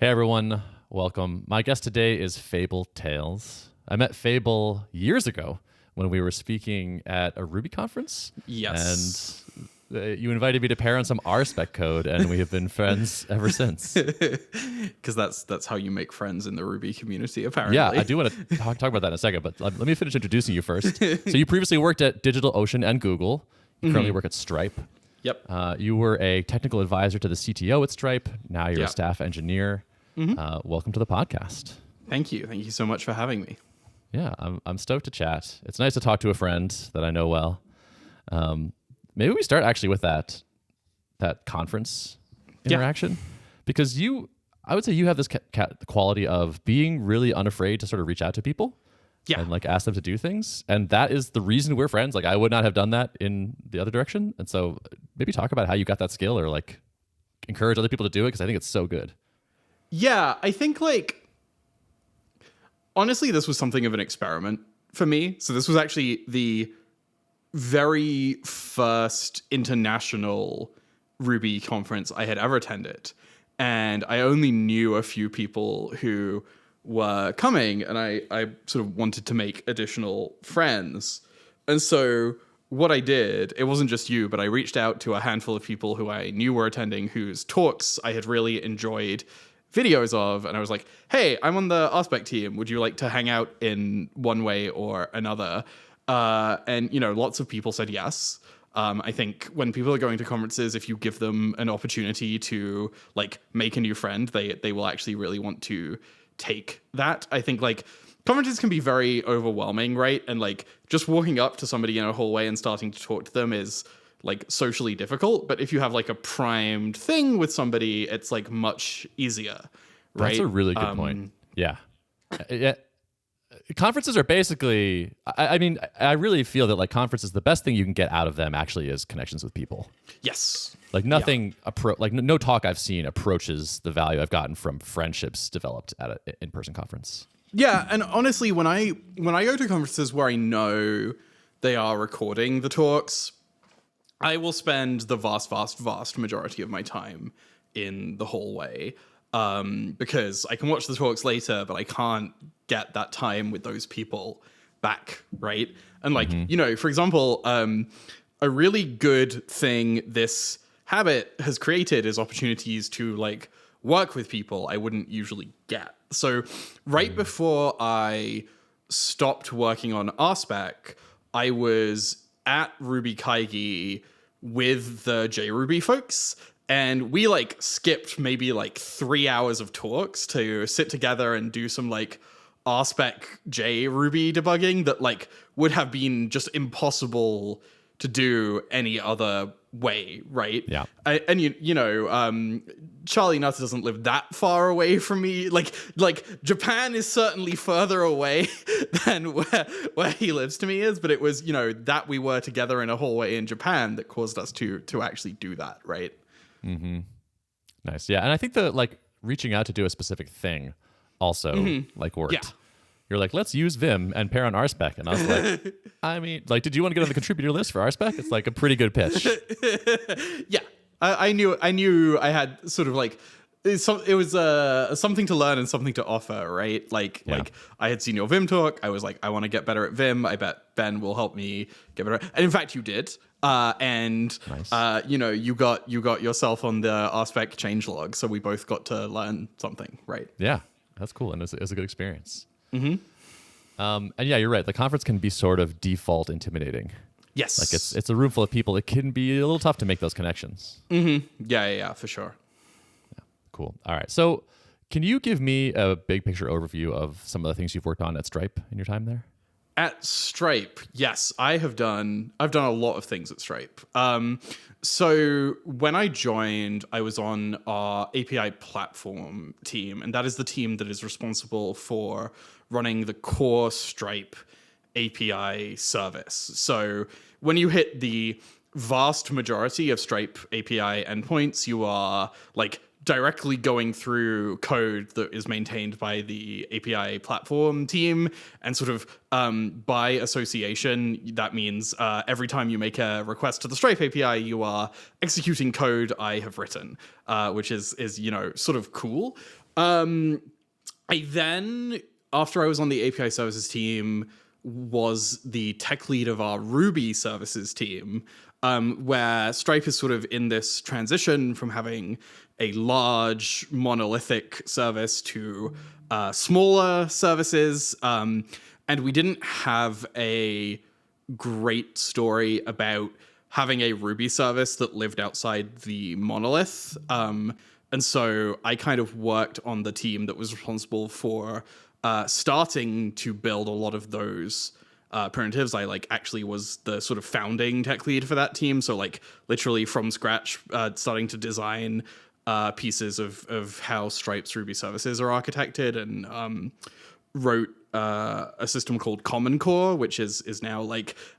Hey everyone, welcome. My guest today is Fable Tales. I met Fable years ago when we were speaking at a Ruby conference. Yes. And you invited me to pair on some RSpec code, and we have been friends ever since. Because that's how you make friends in the Ruby community, apparently. Yeah, I do want to talk about that in a second, but let me finish introducing you first. So you previously worked at DigitalOcean and Google. You currently work at Stripe. Yep. You were a technical advisor to the CTO at Stripe. Now you're a staff engineer. Welcome to the podcast. Thank you. Thank you so much for having me. Yeah, I'm stoked to chat. It's nice to talk to a friend that I know well. Maybe we start actually with that conference interaction, because I would say you have this quality of being really unafraid to sort of reach out to people and like ask them to do things. And that is the reason we're friends. Like I would not have done that in the other direction. And so maybe talk about how you got that skill or like encourage other people to do it, because I think it's so good. Yeah, I think honestly, this was something of an experiment for me. So this was actually the very first international Ruby conference I had ever attended. And I only knew a few people who were coming, and I sort of wanted to make additional friends. And so what I did, it wasn't just you, but I reached out to a handful of people who I knew were attending, whose talks I had really enjoyed videos of, and I was like, hey, I'm on the RSpec team. Would you like to hang out in one way or another? And, lots of people said yes. I think when people are going to conferences, if you give them an opportunity to like make a new friend, they will actually really want to take that. I think conferences can be very overwhelming, right? And like just walking up to somebody in a hallway and starting to talk to them is like socially difficult. But if you have like a primed thing with somebody, it's like much easier, right? That's a really good point. Yeah. Conferences are basically, I mean, I really feel that like conferences, the best thing you can get out of them actually is connections with people. Yes. Like nothing, no talk I've seen approaches the value I've gotten from friendships developed at an in-person conference. Yeah, and honestly, when I go to conferences where I know they are recording the talks, I will spend the vast majority of my time in the hallway, because I can watch the talks later, but I can't get that time with those people back, right? And for example, a really good thing this habit has created is opportunities to like work with people I wouldn't usually get. So right before I stopped working on RSpec, I was at Ruby Kaigi with the JRuby folks, and we like skipped maybe like 3 hours of talks to sit together and do some like RSpec JRuby debugging that like would have been just impossible to do any other way, right? Yeah. Charlie Nutter doesn't live that far away from me. Like Japan is certainly further away than where he lives to me is, but it was, that we were together in a hallway in Japan that caused us to actually do that, right? Mm-hmm. Nice. Yeah. And I think that like reaching out to do a specific thing also like worked. Yeah. You're like, let's use Vim and pair on RSpec. And I was like, I mean, like, did you want to get on the contributor list for RSpec? It's like a pretty good pitch. Yeah. I knew I had sort of like, it was something to learn and something to offer, right? Like I had seen your Vim talk. I was like, I want to get better at Vim. I bet Ben will help me get better. And in fact, you did. Nice. You got yourself on the RSpec changelog. So we both got to learn something, right? Yeah, that's cool. And it was a good experience. Mm-hmm. And yeah, you're right. The conference can be sort of default intimidating. Yes. Like it's a room full of people. It can be a little tough to make those connections. Mm-hmm. Yeah, for sure. Yeah, cool. All right. So can you give me a big picture overview of some of the things you've worked on at Stripe in your time there? At Stripe, yes, I've done a lot of things at Stripe. So when I joined, I was on our API platform team, and that is the team that is responsible for running the core Stripe API service. So when you hit the vast majority of Stripe API endpoints, you are like directly going through code that is maintained by the API platform team, and sort of by association, that means every time you make a request to the Stripe API, you are executing code I have written, which is sort of cool. I then, after I was on the API services team, was the tech lead of our Ruby services team, where Stripe is sort of in this transition from having a large monolithic service to smaller services. And we didn't have a great story about having a Ruby service that lived outside the monolith. And so I kind of worked on the team that was responsible for starting to build a lot of those primitives. I actually was the sort of founding tech lead for that team. So literally from scratch, starting to design pieces of how Stripe's Ruby services are architected, and wrote a system called Common Core, which is now,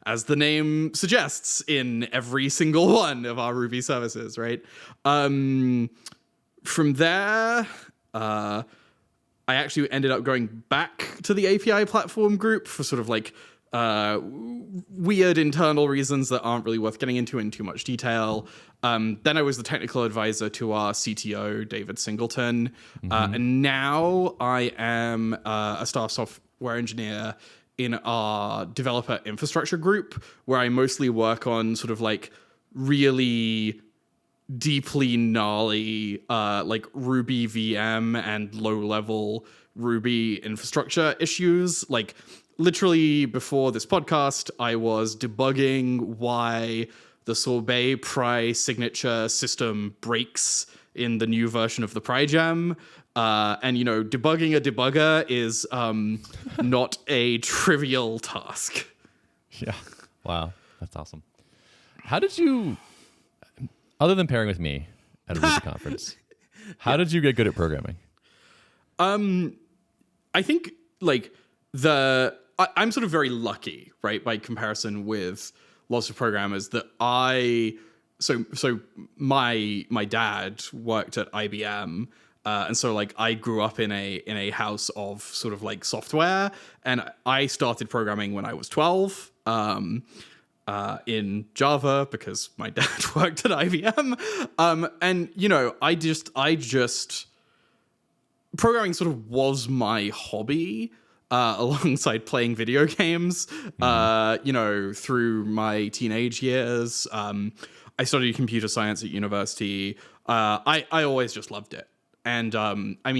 as the name suggests, in every single one of our Ruby services, right? From there, I actually ended up going back to the API platform group for sort of weird internal reasons that aren't really worth getting into in too much detail. Then I was the technical advisor to our CTO, David Singleton. And now I am a staff software engineer in our developer infrastructure group, where I mostly work on sort of really deeply gnarly Ruby VM and low-level Ruby infrastructure issues. Literally before this podcast, I was debugging why the sorbet pry signature system breaks in the new version of the pry-gem. And debugging a debugger is not a trivial task. Yeah. Wow. That's awesome. How did you, other than pairing with me at a Ruby conference, how did you get good at programming? I think I'm sort of very lucky, right, by comparison with lots of programmers, that so my dad worked at IBM, and so I grew up in a house of sort of software, and I started programming when I was 12. In Java, because my dad worked at IBM. And I just programming sort of was my hobby, alongside playing video games, through my teenage years. I studied computer science at university. I always just loved it. And by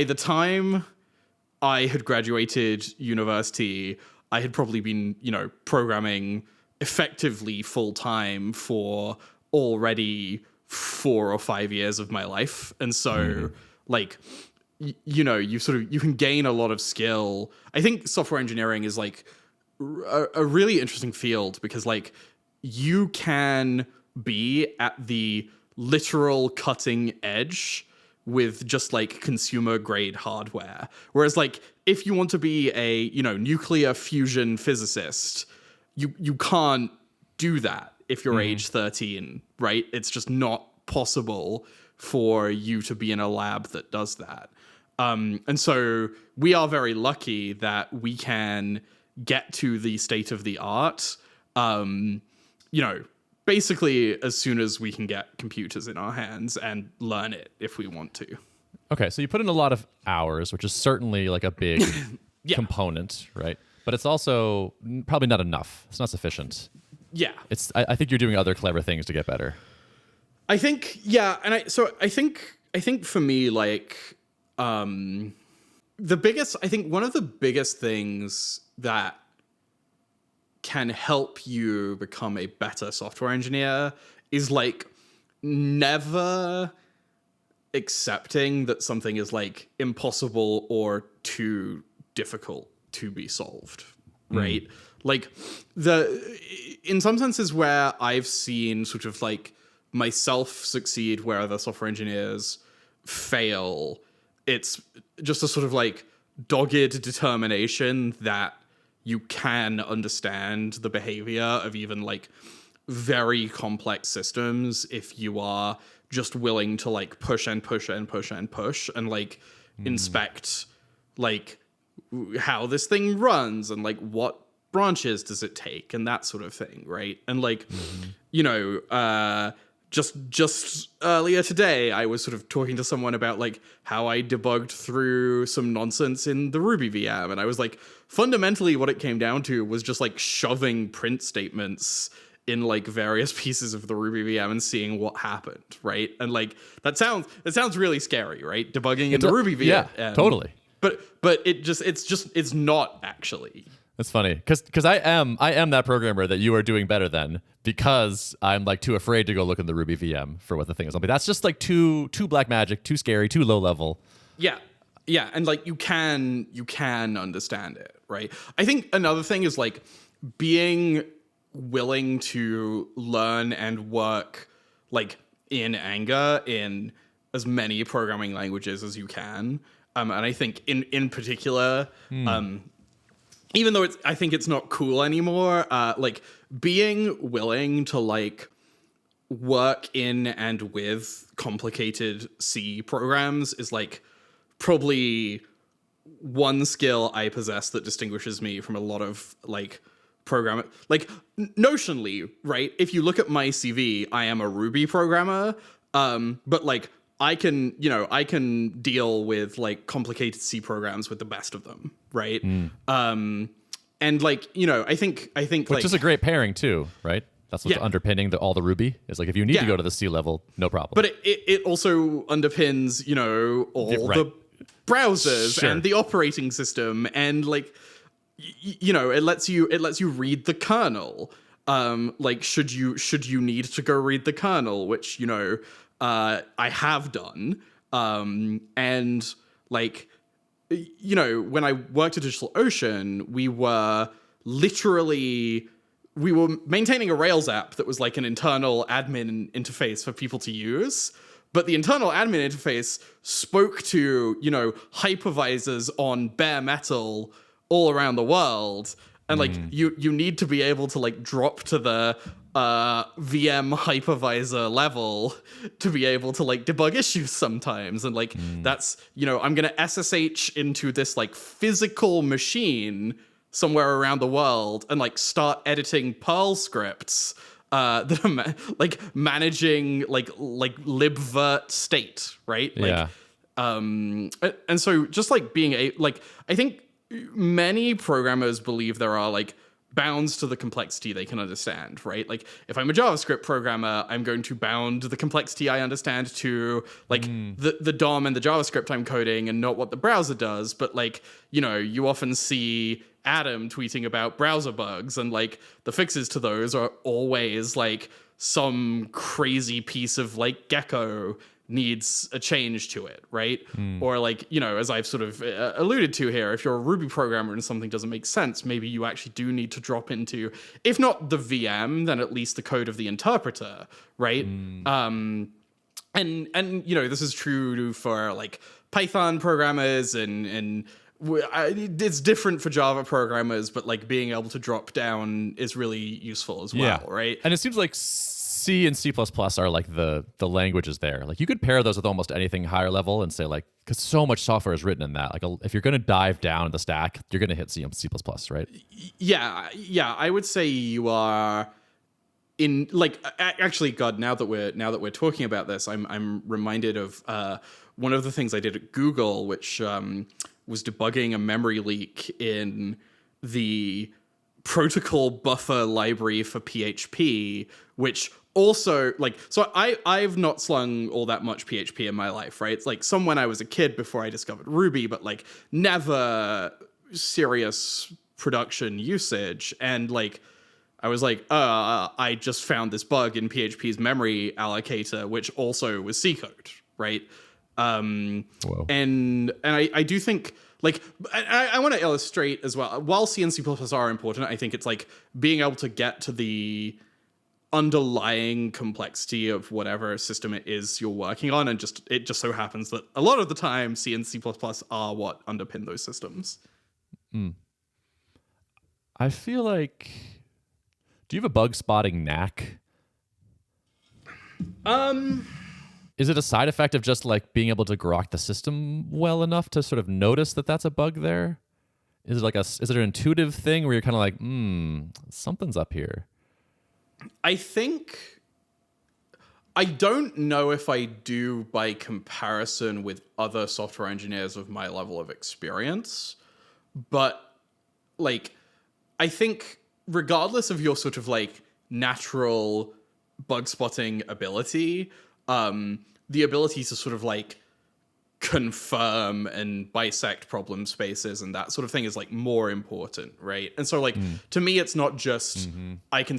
the time I had graduated university, I had probably been, programming effectively full time for already 4 or 5 years of my life. And so, you can gain a lot of skill. I think software engineering is a really interesting field, because you can be at the literal cutting edge with just consumer grade hardware. Whereas if you want to be a, nuclear fusion physicist, you can't do that if you're age 13, right? It's just not possible for you to be in a lab that does that. And so we are very lucky that we can get to the state of the art, basically as soon as we can get computers in our hands and learn it if we want to. Okay, so you put in a lot of hours, which is certainly a big component, right? But it's also probably not enough. It's not sufficient. Yeah. I think you're doing other clever things to get better. I think, yeah, and I think for me, one of the biggest things that can help you become a better software engineer is never accepting that something is impossible or too difficult to be solved, right? In some senses where I've seen sort of myself succeed where other software engineers fail, it's just a sort of dogged determination that you can understand the behavior of even very complex systems if you are just willing to push and push and push and push and inspect how this thing runs and what branches does it take and that sort of thing, right? And just earlier today, I was sort of talking to someone about like how I debugged through some nonsense in the Ruby VM, and I was like, fundamentally, what it came down to was just like shoving print statements in like various pieces of the Ruby VM and seeing what happened, right? And like that sounds really scary, right? Debugging in the Ruby VM, yeah, totally. But it's not actually. That's funny because I am that programmer that you are doing better than, because I'm like too afraid to go look in the Ruby VM for what the thing is. That's just like too black magic, too scary, too low level. Yeah, and like you can understand it, right? I think another thing is like being willing to learn and work like in anger in as many programming languages as you can. And I think in particular, even though I think it's not cool anymore, like being willing to like work in and with complicated C programs is like probably one skill I possess that distinguishes me from a lot of like programmer. Like notionally, right? If you look at my CV, I am a Ruby programmer, but like I can deal with like complicated C programs with the best of them, right? And like, I think which like, is a great pairing too, right? That's what's underpinning all the Ruby is like, if you need to go to the C level, no problem. But it also underpins, all the browsers and the operating system, and like, it lets you read the kernel. Like should you need to go read the kernel, which I have done, and like, when I worked at DigitalOcean, we were maintaining a Rails app that was like an internal admin interface for people to use. But the internal admin interface spoke to, hypervisors on bare metal all around the world. And like, you need to be able to like drop to the VM hypervisor level to be able to like debug issues sometimes. And like, that's, I'm going to SSH into this like physical machine somewhere around the world and like start editing Perl scripts that are like managing like libvirt state, right? Like, and so just like being I think many programmers believe there are like bounds to the complexity they can understand, right? Like if I'm a JavaScript programmer, I'm going to bound the complexity I understand to like the DOM and the JavaScript I'm coding and not what the browser does. But like, you often see Adam tweeting about browser bugs, and like the fixes to those are always like some crazy piece of like Gecko needs a change to it, right? Or like, as I've sort of alluded to here, if you're a Ruby programmer and something doesn't make sense, maybe you actually do need to drop into, if not the VM, then at least the code of the interpreter, right? And this is true for like Python programmers and it's different for Java programmers, but like being able to drop down is really useful as well, right? And it seems like C and C++ are like the languages there. Like you could pair those with almost anything higher level and say like, because so much software is written in that. Like if you're going to dive down the stack, you're going to hit C and C++, right? Yeah. I would say you are in like actually, God. Now that we're talking about this, I'm reminded of one of the things I did at Google, which was debugging a memory leak in the protocol buffer library for PHP, which also like, so I've not slung all that much PHP in my life, right? It's like some when I was a kid before I discovered Ruby, but like never serious production usage. And like, I was like, I just found this bug in PHP's memory allocator, which also was C code, right? And I do think like I want to illustrate as well, while C and C++ are important, I think it's like being able to get to the underlying complexity of whatever system it is you're working on, and it just so happens that a lot of the time C and C++ are what underpin those systems. I feel like, do you have a bug spotting knack? Is it a side effect of just like being able to grok the system well enough to sort of notice that that's a bug there? Is it an intuitive thing where you're kind of like, something's up here? I think I don't know if I do by comparison with other software engineers of my level of experience, but like, I think regardless of your sort of like natural bug spotting ability, the ability to sort of like confirm and bisect problem spaces and that sort of thing is like more important, right? And so like to me it's not just I can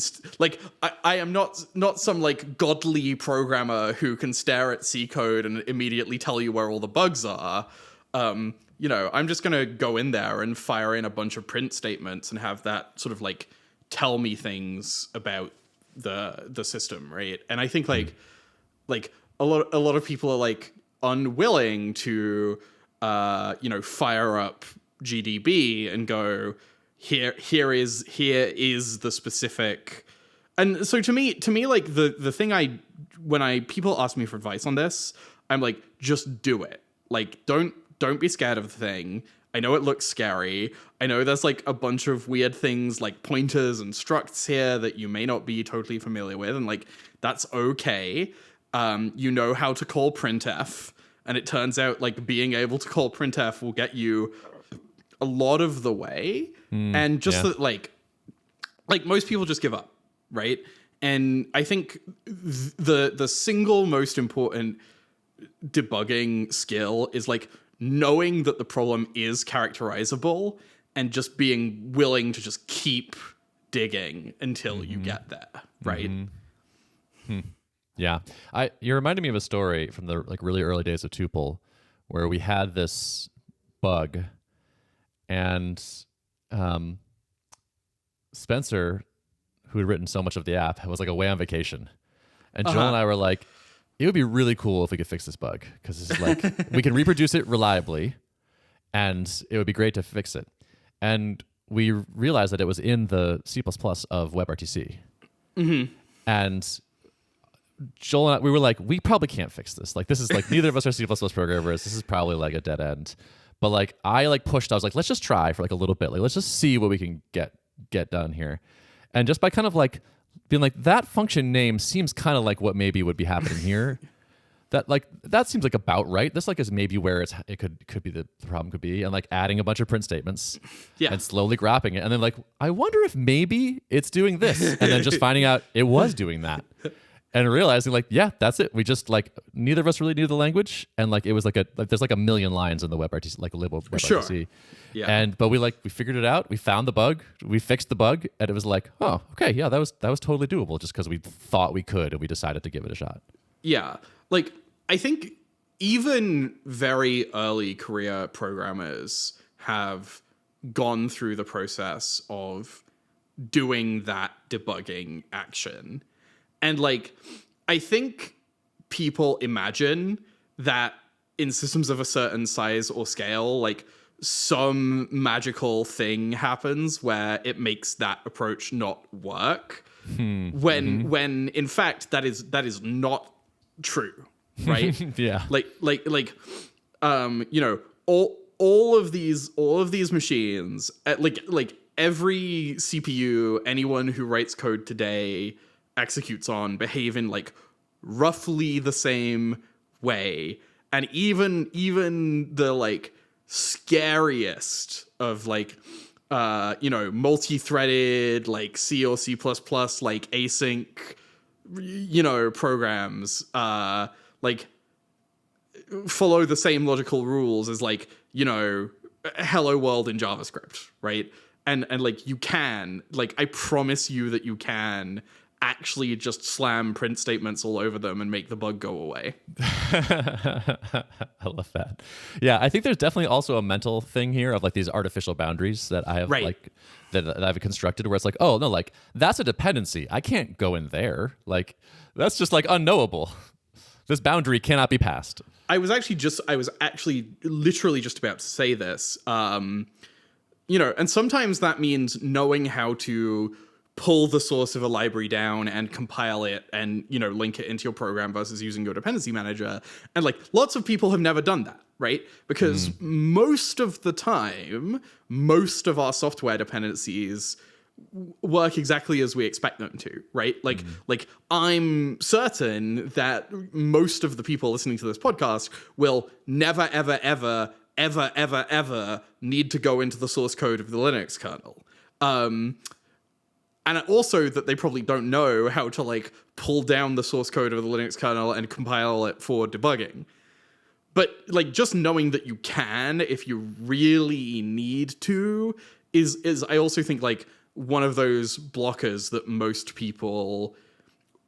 I am not some like godly programmer who can stare at C code and immediately tell you where all the bugs are. You know, I'm just gonna go in there and fire in a bunch of print statements and have that sort of like tell me things about the system, right? And I think like a lot of people are like unwilling to you know, fire up GDB and go, here is the specific. And so to me like the thing when people ask me for advice on this, I'm like, just do it. Like don't be scared of the thing. I know it looks scary. I know there's like a bunch of weird things like pointers and structs here that you may not be totally familiar with, and like that's okay. You know how to call printf, and it turns out like being able to call printf will get you a lot of the way. And just that like most people just give up, right? And I think the single most important debugging skill is like knowing that the problem is characterizable and just being willing to just keep digging until you get there, right? Yeah. You reminded me of a story from the like really early days of Tuple where we had this bug and Spencer, who had written so much of the app, was like away on vacation. And Joel and I were like, it would be really cool if we could fix this bug because this is like we can reproduce it reliably and it would be great to fix it. And we realized that it was in the C++ of WebRTC. And Joel and I, we were like, we probably can't fix this. Like, this is like, neither of us are C++ programmers. This is probably like a dead end. But like, I like pushed, I was like, let's just try for like a little bit. Like, let's just see what we can get done here. And just by kind of like being like, that function name seems kind of like what maybe would be happening here. That seems like about right. This like is maybe where it could be the problem could be, and like adding a bunch of print statements, and slowly graphing it, and then like I wonder if maybe it's doing this, and then just finding out it was doing that, and realizing like that's it. We just like neither of us really knew the language, and like it was like there's like a million lines in the WebRTC like labeled WebRTC, but we figured it out. We found the bug, we fixed the bug, and it was like oh okay that was totally doable just because we thought we could and we decided to give it a shot. Yeah, like. I think even very early career programmers have gone through the process of doing that debugging action. And like, I think people imagine that in systems of a certain size or scale, like some magical thing happens where it makes that approach not work. When in fact that is not true. Right? You know, all of these machines, like every CPU anyone who writes code today executes on behave in like roughly the same way, and even the like scariest of like you know, multi-threaded like C or C++ like async, you know, programs like follow the same logical rules as like, you know, hello world in JavaScript, right? And like you can, like I promise you that you can actually just slam print statements all over them and make the bug go away. I love that. Yeah, I think there's definitely also a mental thing here of like these artificial boundaries that I have like that I've constructed where it's like, oh no, like that's a dependency. I can't go in there. Like that's just like unknowable. This boundary cannot be passed. I was actually literally just about to say this. You know, and sometimes that means knowing how to pull the source of a library down and compile it and, you know, link it into your program versus using your dependency manager. And like lots of people have never done that, right? Because most of the time, most of our software dependencies work exactly as we expect them to, right? Like I'm certain that most of the people listening to this podcast will never, ever, ever, ever, ever, ever need to go into the source code of the Linux kernel. And also that they probably don't know how to like pull down the source code of the Linux kernel and compile it for debugging. But like just knowing that you can, if you really need to, is I also think like one of those blockers that most people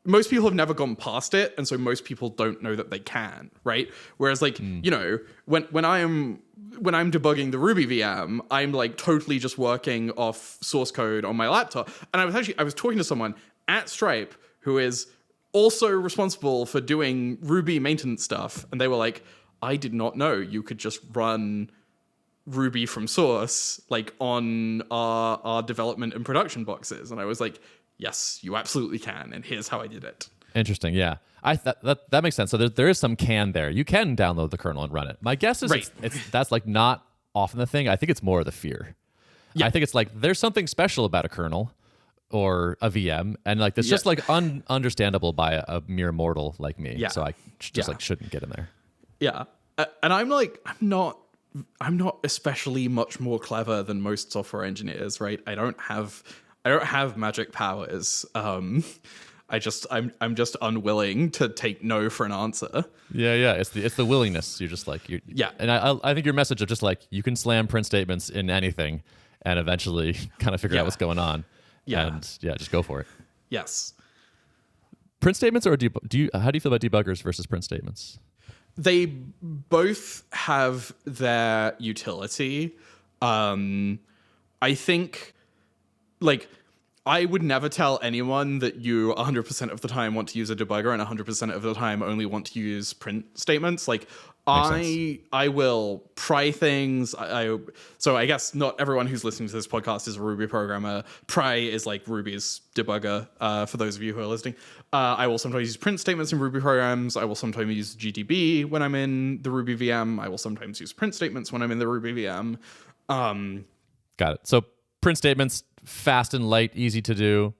have never gone past it, and so most people don't know that they can, right? Whereas like, you know, when I'm debugging the Ruby VM, I'm like totally just working off source code on my laptop. And I was talking to someone at Stripe who is also responsible for doing Ruby maintenance stuff, and they were like, I did not know you could just run Ruby from source like on our development and production boxes. And I was like, yes, you absolutely can, and here's how I did it. Interesting. Yeah, that makes sense. So there is some can there. You can download the kernel and run it. My guess is Right. that's like not often the thing. I think it's more the fear. Yeah. I think it's like there's something special about a kernel or a VM, and like it's just like understandable by a mere mortal like me. Yeah. So I just like shouldn't get in there. Yeah. And I'm like, I'm not especially much more clever than most software engineers, right? I don't have magic powers. I'm just unwilling to take no for an answer. Yeah. It's the willingness. You're just like Yeah. And I think your message of just like you can slam print statements in anything, and eventually kind of figure out what's going on. Yeah. And just go for it. Yes. Print statements, or how do you feel about debuggers versus print statements? They both have their utility. I think, like, I would never tell anyone that you 100% of the time want to use a debugger and 100% of the time only want to use print statements. Like, I will pry things. So I guess not everyone who's listening to this podcast is a Ruby programmer. Pry is like Ruby's debugger, for those of you who are listening. I will sometimes use print statements in Ruby programs. I will sometimes use GDB when I'm in the Ruby VM. I will sometimes use print statements when I'm in the Ruby VM. Got it. So print statements, fast and light, easy to do.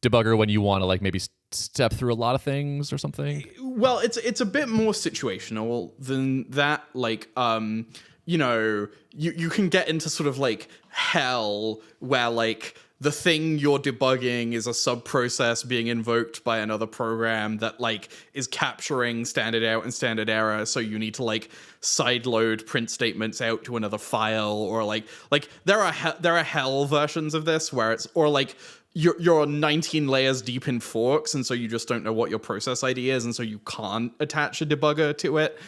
Debugger when you want to like maybe step through a lot of things or something. Well, it's a bit more situational than that. Like, you know, you can get into sort of like hell where like the thing you're debugging is a sub-process being invoked by another program that like is capturing standard out and standard error. So you need to like sideload print statements out to another file, or like there are hell versions of this where it's, or like you're 19 layers deep in forks, and so you just don't know what your process ID is, and so you can't attach a debugger to it.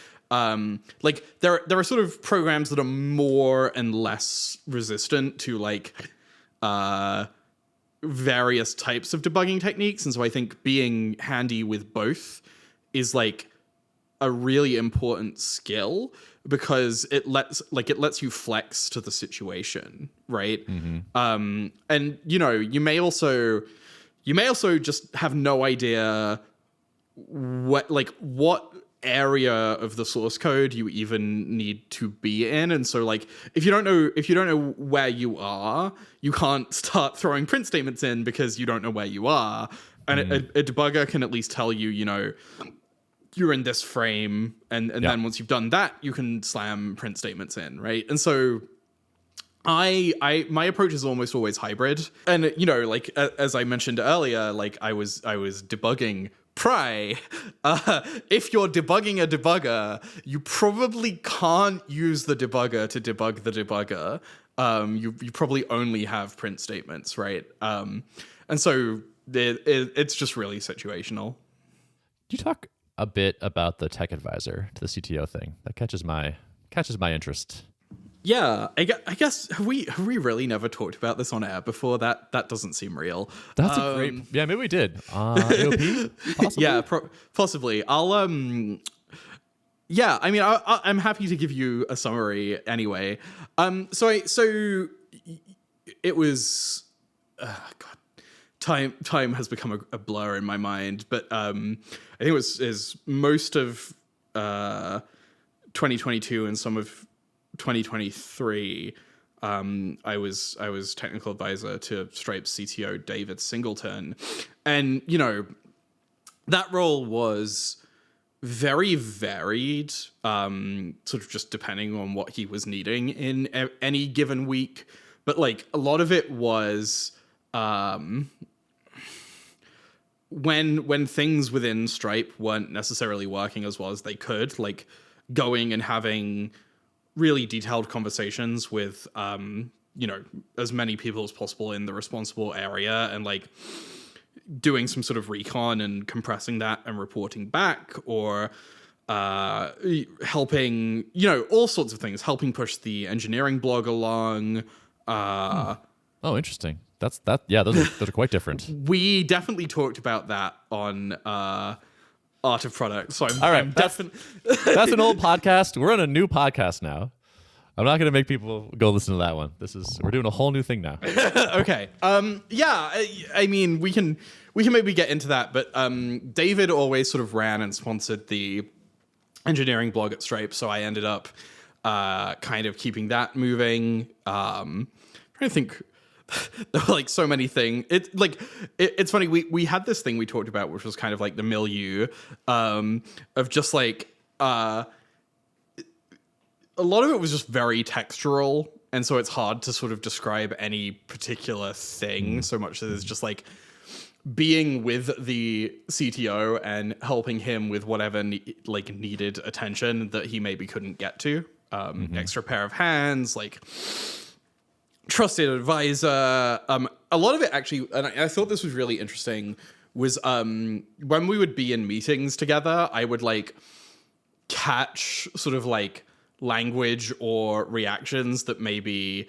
Like there are sort of programs that are more and less resistant to like various types of debugging techniques, and so I think being handy with both is like a really important skill, because it lets you flex to the situation, right? Mm-hmm. And you know, you may also just have no idea what area of the source code you even need to be in, and so like if you don't know where you are, you can't start throwing print statements in because you don't know where you are. And a debugger can at least tell you, you know, you're in this frame, and then once you've done that, you can slam print statements in, right? And so my approach is almost always hybrid. And you know, like as I mentioned earlier, like I was debugging pry. If you're debugging a debugger, you probably can't use the debugger to debug the debugger. You probably only have print statements, right? And so it's just really situational. Do you talk a bit about the tech advisor to the CTO thing? That catches my interest. Yeah, I guess have we really never talked about this on air before? That doesn't seem real. That's a great. Yeah, maybe we did. AOP, possibly. Yeah, possibly. I'll Yeah, I mean, I'm happy to give you a summary anyway. So it was, God, time has become a blur in my mind, but I think it was most of 2022 and some of 2023. I was technical advisor to Stripe's CTO David Singleton, and that role was very varied, sort of just depending on what he was needing in any given week. But like a lot of it was when things within Stripe weren't necessarily working as well as they could, like going and having really detailed conversations with as many people as possible in the responsible area, and like doing some sort of recon and compressing that and reporting back, or helping, all sorts of things, helping push the engineering blog along. Oh, interesting. Yeah, those are quite different. We definitely talked about that on Art of Product. So all right, that's an old podcast. We're on a new podcast now. I'm not going to make people go listen to that one. We're doing a whole new thing now. Okay. I mean, we can maybe get into that, but David always sort of ran and sponsored the engineering blog at Stripe, so I ended up kind of keeping that moving. Trying to think. There were like so many things. It's funny. We had this thing we talked about, which was kind of like the milieu of just like a lot of it was just very textural, and so it's hard to sort of describe any particular thing so much as it's just like being with the CTO and helping him with whatever needed attention that he maybe couldn't get to. Extra pair of hands, like trusted advisor. A lot of it actually, and I thought this was really interesting, was when we would be in meetings together, I would like catch sort of like language or reactions that maybe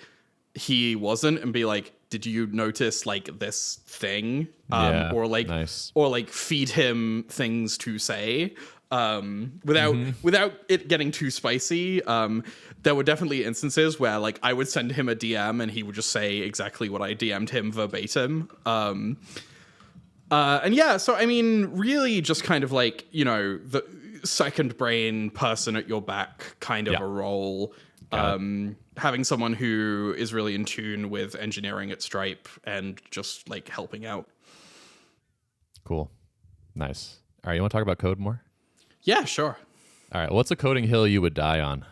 he wasn't, and be like, did you notice like this thing? Or like nice. Or like feed him things to say without it getting too spicy. There were definitely instances where like I would send him a DM and he would just say exactly what I DM'd him verbatim. And yeah, so I mean, really just kind of like, the second brain person at your back kind of a role. Having someone who is really in tune with engineering at Stripe and just like helping out. Cool. Nice. All right, you want to talk about code more? Yeah, sure. All right, what's a coding hill you would die on?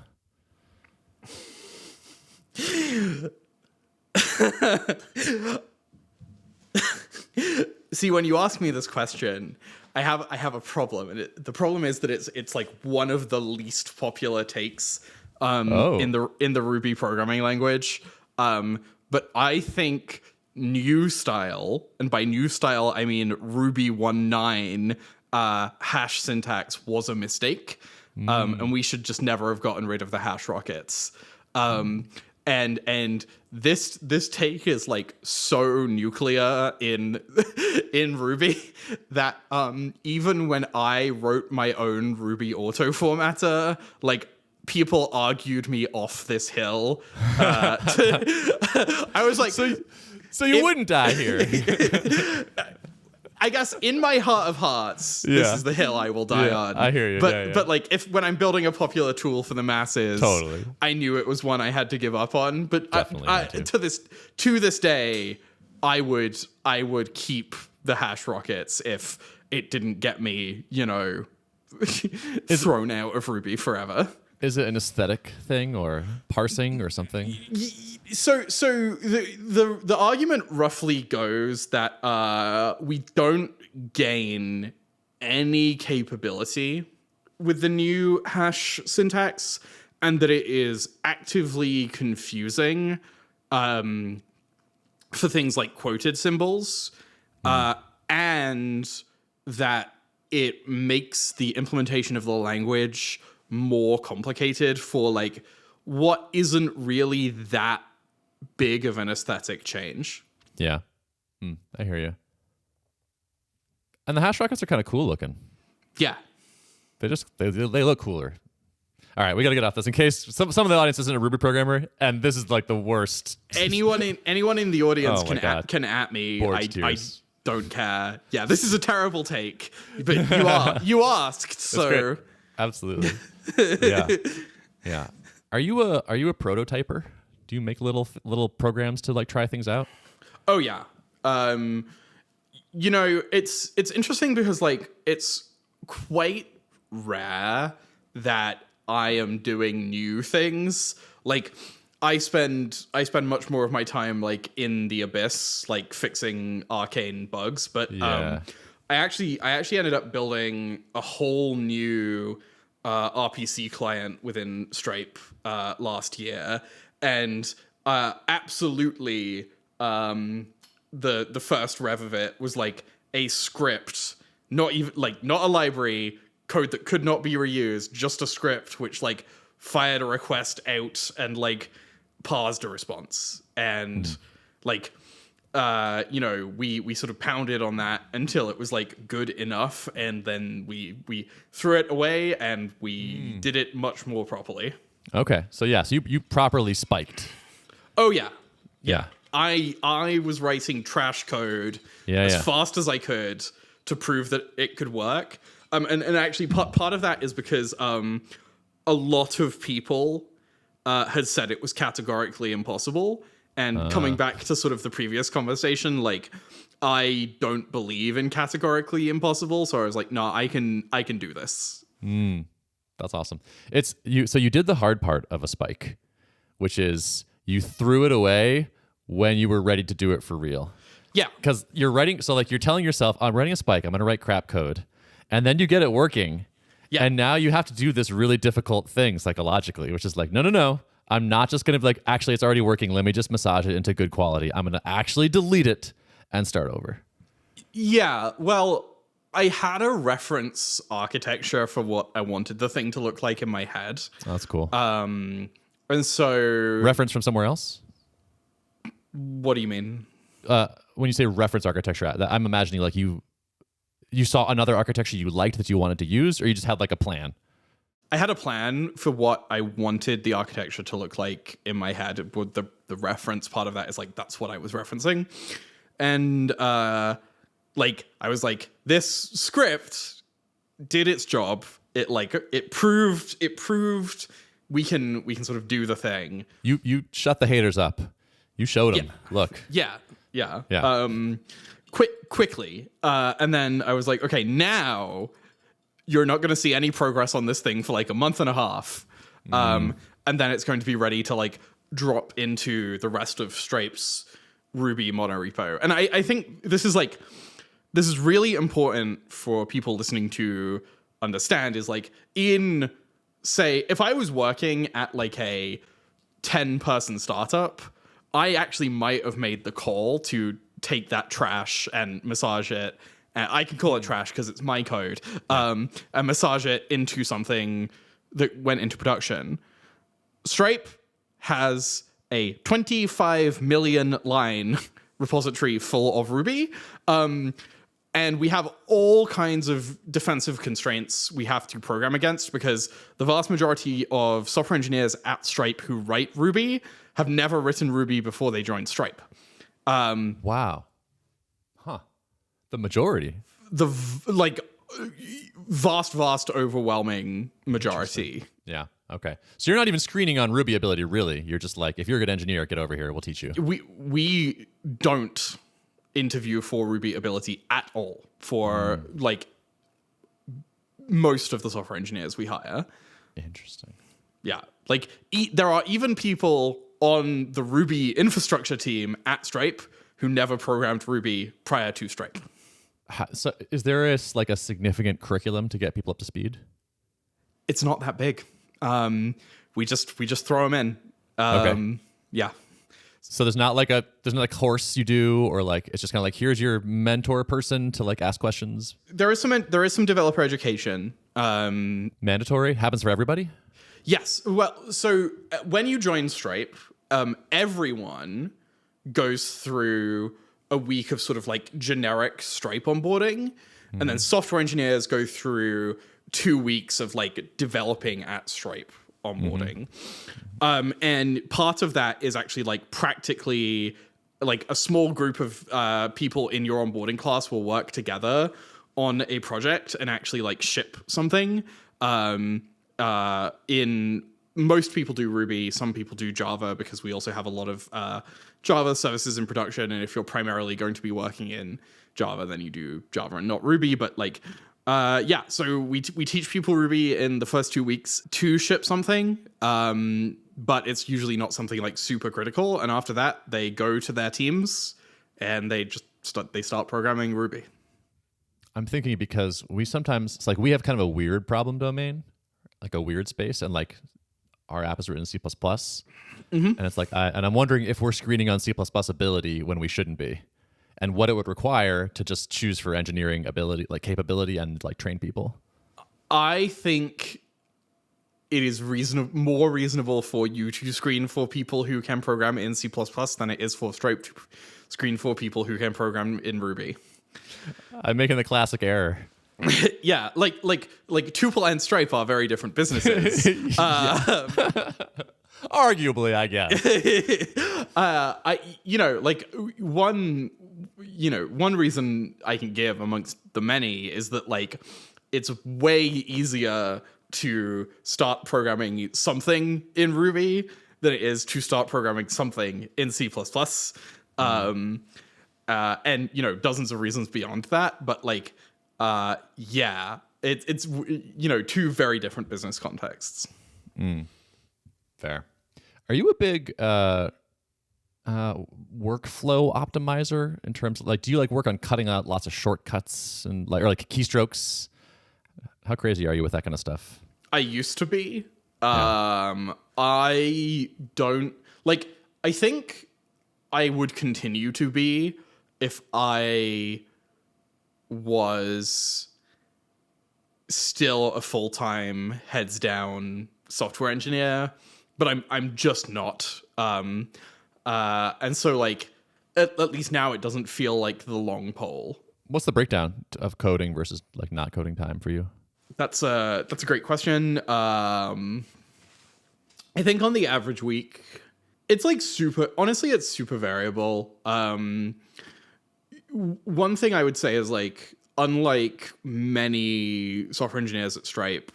See, when you ask me this question, I have a problem, and the problem is that it's like one of the least popular takes in the Ruby programming language. But I think new style, and by new style I mean Ruby 1.9 hash syntax was a mistake, and we should just never have gotten rid of the hash rockets. And this take is like so nuclear in Ruby that even when I wrote my own Ruby auto formatter, like people argued me off this hill. I was like, so you wouldn't die here. I guess in my heart of hearts, this is the hill I will die on. I hear you. But like when I'm building a popular tool for the masses, totally, I knew it was one I had to give up on. But definitely to this day, I would keep the hash rockets if it didn't get me, thrown out of Ruby forever. Is it an aesthetic thing or parsing or something? So the argument roughly goes that we don't gain any capability with the new hash syntax, and that it is actively confusing for things like quoted symbols, and that it makes the implementation of the language more complicated for like what isn't really that big of an aesthetic change. Yeah. I hear you. And the hash rockets are kind of cool looking. Yeah. They look cooler. All right, we got to get off this in case some of the audience isn't a Ruby programmer, and this is like the worst. Anyone in the audience can at me. I don't care. Yeah, this is a terrible take, but you asked, so absolutely. Yeah. Are you a prototyper? do you make little programs to like try things out? Oh yeah. It's interesting because like it's quite rare that I am doing new things. Like I spend much more of my time like in the abyss, like fixing arcane bugs. But I actually ended up building a whole new RPC client within Stripe last year, and absolutely the first rev of it was like a script, not a library, code that could not be reused, just a script which like fired a request out and like parsed a response. And we sort of pounded on that until it was like good enough, and then we threw it away and we did it much more properly. Okay. So you properly spiked. Oh yeah. Yeah. I was writing trash code as fast as I could to prove that it could work. And actually part of that is because a lot of people had said it was categorically impossible. And coming back to sort of the previous conversation, like I don't believe in categorically impossible, so I was like, no, I can do this. That's awesome. So you did the hard part of a spike, which is you threw it away when you were ready to do it for real. Yeah. Because you're writing, so like you're telling yourself, I'm writing a spike, I'm going to write crap code. And then you get it working. Yeah. And now you have to do this really difficult thing psychologically, which is like, no. I'm not just going to be like, actually, it's already working. Let me just massage it into good quality. I'm going to actually delete it and start over. Yeah. Well, I had a reference architecture for what I wanted the thing to look like in my head. Oh, that's cool. And so... Reference from somewhere else? What do you mean? When you say reference architecture, I'm imagining like you saw another architecture you liked that you wanted to use, or you just had like a plan? I had a plan for what I wanted the architecture to look like in my head. The reference part of that is like, that's what I was referencing. And I was like, this script did its job. It proved we can sort of do the thing. You shut the haters up. You showed them. Yeah. Look. Yeah. Quickly. And then I was like, okay, now you're not going to see any progress on this thing for like a month and a half. And then it's going to be ready to like drop into the rest of Stripe's Ruby monorepo. And I think this is really important for people listening to understand, is like, say, if I was working at like a 10-person startup, I actually might have made the call to take that trash and massage it. And I can call it trash because it's my code, and massage it into something that went into production. Stripe has a 25 million line repository full of Ruby. And we have all kinds of defensive constraints we have to program against, because the vast majority of software engineers at Stripe who write Ruby have never written Ruby before they joined Stripe. Wow. Huh. The majority. The vast, overwhelming majority. Yeah. Okay. So you're not even screening on Ruby ability, really. You're just like, if you're a good engineer, get over here. We'll teach you. We don't interview for Ruby ability at all for like most of the software engineers we hire. Interesting. Yeah. Like there are even people on the Ruby infrastructure team at Stripe who never programmed Ruby prior to Stripe. So is there a significant curriculum to get people up to speed? It's not that big. We just throw them in. Okay. Yeah. So there's not a course you do, or like it's just kind of like, here's your mentor person to like ask questions. There is some developer education. Mandatory? Happens for everybody? Yes. Well, so when you join Stripe, everyone goes through a week of sort of like generic Stripe onboarding, and then software engineers go through 2 weeks of like developing at Stripe onboarding. And part of that is actually like practically like a small group of people in your onboarding class will work together on a project and actually like ship something in most people do Ruby. Some people do Java because we also have a lot of Java services in production. And if you're primarily going to be working in Java, then you do Java and not Ruby. But like, so we teach people Ruby in the first 2 weeks to ship something. But it's usually not something like super critical. And after that, they go to their teams and they just start programming Ruby. I'm thinking because we sometimes, it's like we have kind of a weird problem domain, like a weird space, and like our app is written in C++. And it's like, and I'm wondering if we're screening on C++ ability when we shouldn't be, and what it would require to just choose for engineering ability, like capability, and like train people. I think it is more reasonable for you to screen for people who can program in C++ than it is for Stripe to screen for people who can program in Ruby. I'm making the classic error. Yeah, like Tuple and Stripe are very different businesses. Arguably, I guess. One reason I can give amongst the many is that like it's way easier to start programming something in Ruby than it is to start programming something in C++. And dozens of reasons beyond that, but like it's two very different business contexts. Fair. Are you a big workflow optimizer in terms of like, do you like work on cutting out lots of shortcuts and like, or like keystrokes? How crazy are you with that kind of stuff? I used to be. I don't like, I think I would continue to be if I was still a full-time heads down software engineer, but I'm just not. And so like at least now it doesn't feel like the long pole. What's the breakdown of coding versus like not coding time for you? That's a great question. I think on the average week, it's like it's super variable. One thing I would say is like, unlike many software engineers at Stripe,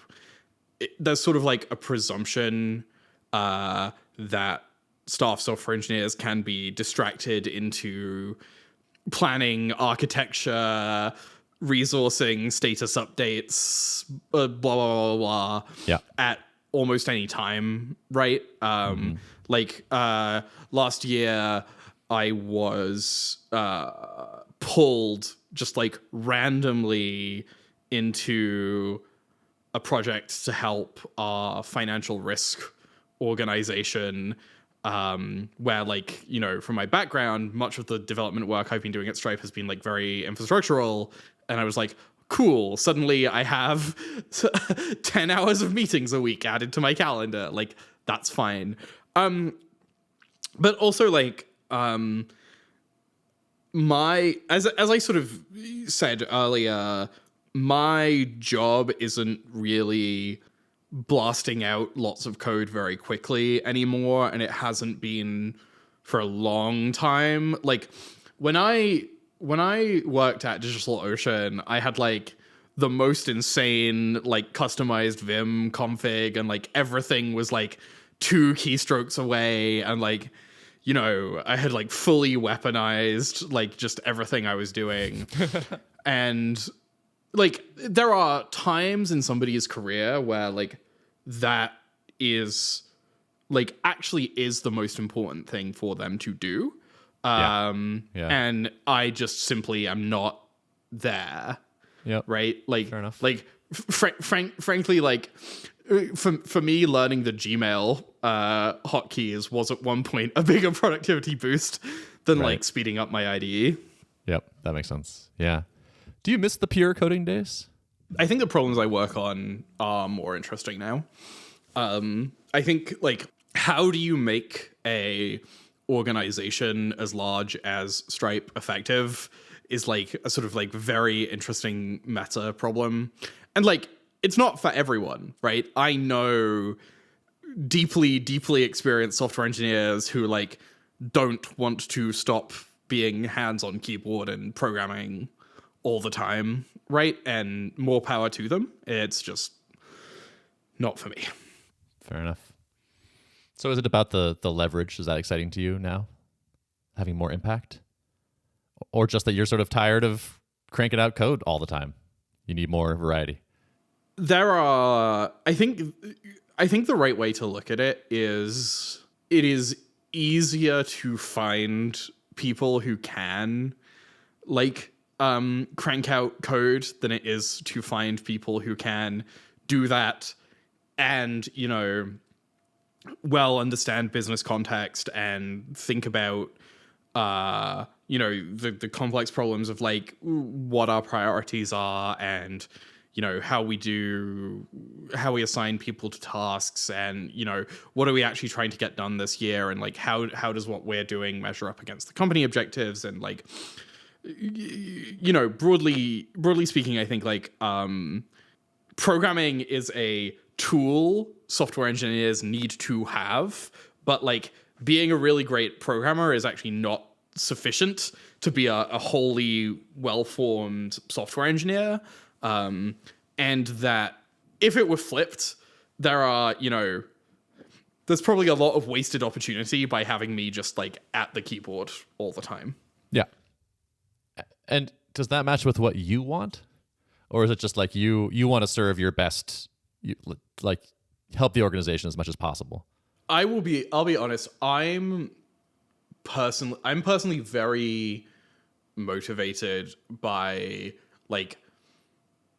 there's sort of like a presumption that staff software engineers can be distracted into planning architecture, resourcing, status updates, blah, blah, blah, blah, yeah, at almost any time, right? Last year, I was pulled just like randomly into a project to help our financial risk organization, where like, from my background, much of the development work I've been doing at Stripe has been like very infrastructural. And I was like, cool, suddenly I have 10 hours of meetings a week added to my calendar. Like, that's fine. But also like, as I sort of said earlier, my job isn't really blasting out lots of code very quickly anymore, and it hasn't been for a long time. Like when I worked at DigitalOcean, I had like the most insane like customized Vim config, and like everything was like 2 keystrokes away, and like I had like fully weaponized like just everything I was doing. And like there are times in somebody's career where like that is like actually is the most important thing for them to do. And I just simply am not there. Yep. Right? Like, fair enough. Like frankly, like for me, learning the Gmail hotkeys was at one point a bigger productivity boost than like speeding up my IDE. Yep, that makes sense. Yeah. Do you miss the pure coding days? I think the problems I work on are more interesting now. I think like, how do you make a organization as large as Stripe effective is like a sort of like very interesting meta problem. And like, it's not for everyone, right? I know deeply, deeply experienced software engineers who like don't want to stop being hands on keyboard and programming all the time, right? And more power to them. It's just not for me. Fair enough. So is it about the leverage? Is that exciting to you now? Having more impact? Or just that you're sort of tired of cranking out code all the time? You need more variety. I think the right way to look at it is easier to find people who can like crank out code than it is to find people who can do that and, you know, well understand business context and think about you know, the complex problems of like what our priorities are and, you know, how we assign people to tasks and, you know, what are we actually trying to get done this year and like how does what we're doing measure up against the company objectives and like, you know, broadly speaking, I think like programming is a tool software engineers need to have, but like being a really great programmer is actually not sufficient to be a wholly well-formed software engineer. And that if it were flipped, there are, you know, there's probably a lot of wasted opportunity by having me just like at the keyboard all the time. Yeah. And does that match with what you want? Or is it just like you want to serve your best, like help the organization as much as possible? I'll be honest, I'm personally very motivated by like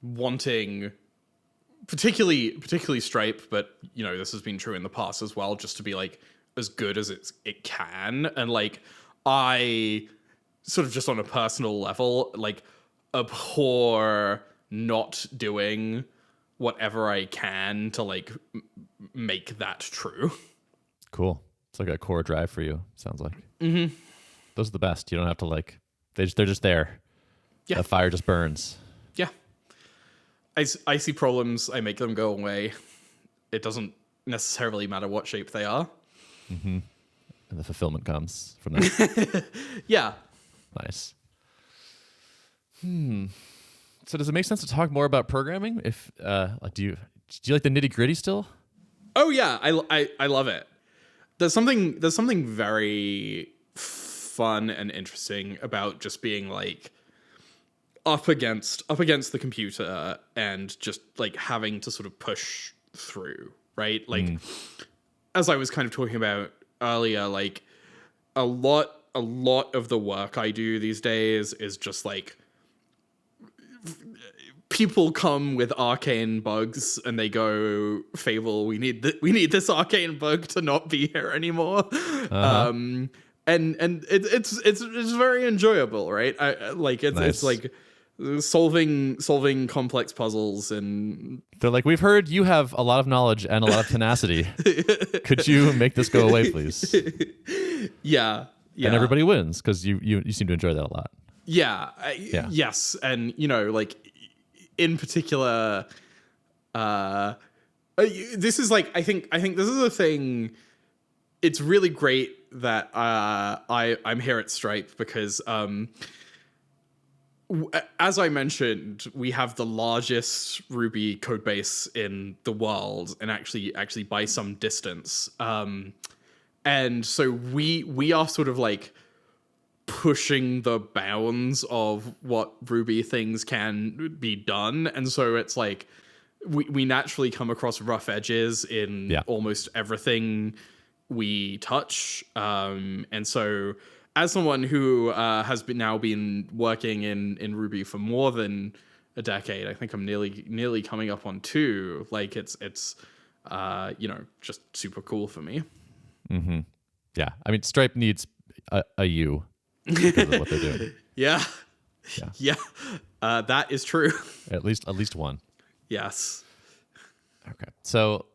wanting particularly Stripe, but you know, this has been true in the past as well, just to be like as good as it can. And like I sort of just on a personal level, like abhor not doing whatever I can to like make that true. Cool. It's like a core drive for you, sounds like. Mm-hmm. Those are the best. You don't have to like, they're just there. Yeah. The fire just burns. Yeah. I see problems, I make them go away. It doesn't necessarily matter what shape they are. Mm-hmm. And the fulfillment comes from that. Yeah. Nice. So does it make sense to talk more about programming? If do you like the nitty gritty still? Oh yeah, I love it. There's something very fun and interesting about just being like up against the computer and just like having to sort of push through, right? Like as I was kind of talking about earlier, like a lot of the work I do these days is just like people come with arcane bugs and they go, Fable, we need this arcane bug to not be here anymore. Uh-huh. And it's very enjoyable, right? It's like solving complex puzzles, and they're like, we've heard you have a lot of knowledge and a lot of tenacity. Could you make this go away, please? Yeah. And everybody wins because you seem to enjoy that a lot. Yeah. Yes, and you know, like in particular, this is like I think this is a thing. It's really great that I'm here at Stripe because as I mentioned, we have the largest Ruby code base in the world, and actually by some distance. And so we are sort of like pushing the bounds of what Ruby things can be done. And so it's like we naturally come across rough edges in almost everything we touch. And so as someone who has been working in Ruby for more than a decade, I think I'm nearly coming up on 2. Like it's you know, just super cool for me. Mm-hmm. Yeah, I mean, Stripe needs a you because of what they're doing. Yeah. That is true. At least one. Yes. Okay, so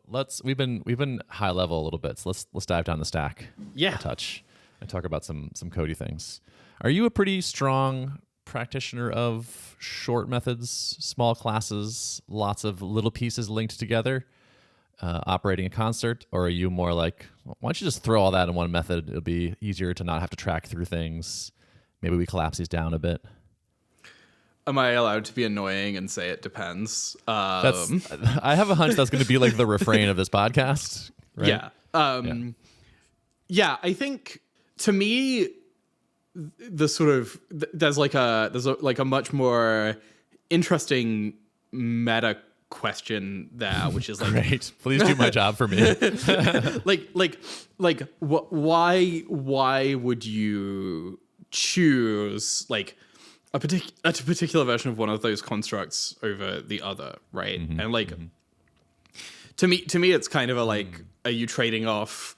we've been high level a little bit. So let's dive down the stack. Yeah. A touch and talk about some codey things. Are you a pretty strong practitioner of short methods, small classes, lots of little pieces linked together, operating in concert, or are you more like, why don't you just throw all that in one method? It'll be easier to not have to track through things. Maybe we collapse these down a bit. Am I allowed to be annoying and say it depends? I have a hunch that's going to be like the refrain of this podcast. Right? Yeah. Yeah, I think to me, the sort of there's a much more interesting meta question there, which is like, Great. Please do my job for me. why would you choose like a particular version of one of those constructs over the other, right? And like to me it's kind of a like, are you trading off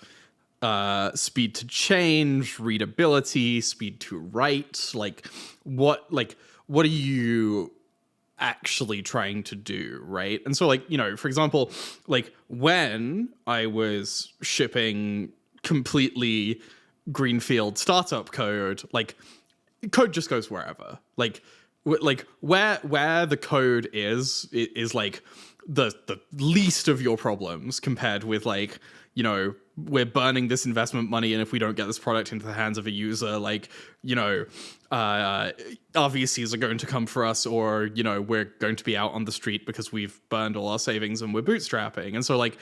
speed to change, readability, speed to write? Like what are you actually trying to do, right? And so like, you know, for example, like when I was shipping completely greenfield startup code, like code just goes wherever. Like where the code is like the least of your problems compared with like, you know, we're burning this investment money, and if we don't get this product into the hands of a user, like, you know, our VCs are going to come for us, or, you know, we're going to be out on the street because we've burned all our savings and we're bootstrapping. And so like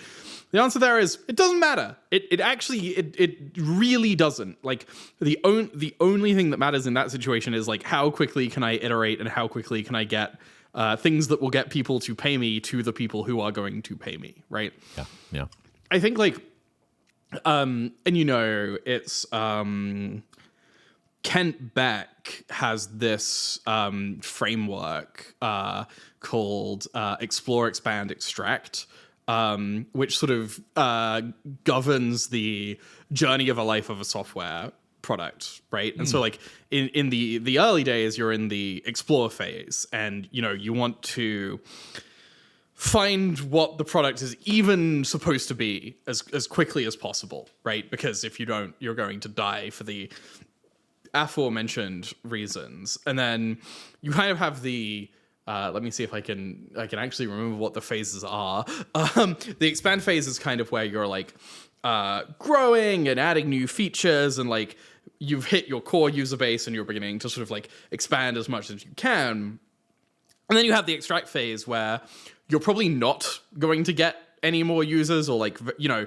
the answer there is it doesn't matter. It really doesn't. Like the only thing that matters in that situation is like how quickly can I iterate and how quickly can I get things that will get people to pay me to the people who are going to pay me, right? Yeah. I think like and you know, it's Kent Beck has this framework called Explore, Expand, Extract, which sort of governs the journey of a life of a software product, right? And so like in the early days, you're in the explore phase, and you know, you want to find what the product is even supposed to be as quickly as possible, right? Because if you don't, you're going to die for the aforementioned reasons. And then you kind of have the let me see if I can actually remember what the phases are. The expand phase is kind of where you're like growing and adding new features, and like you've hit your core user base and you're beginning to sort of like expand as much as you can. And then you have the extract phase where you're probably not going to get any more users, or like, you know,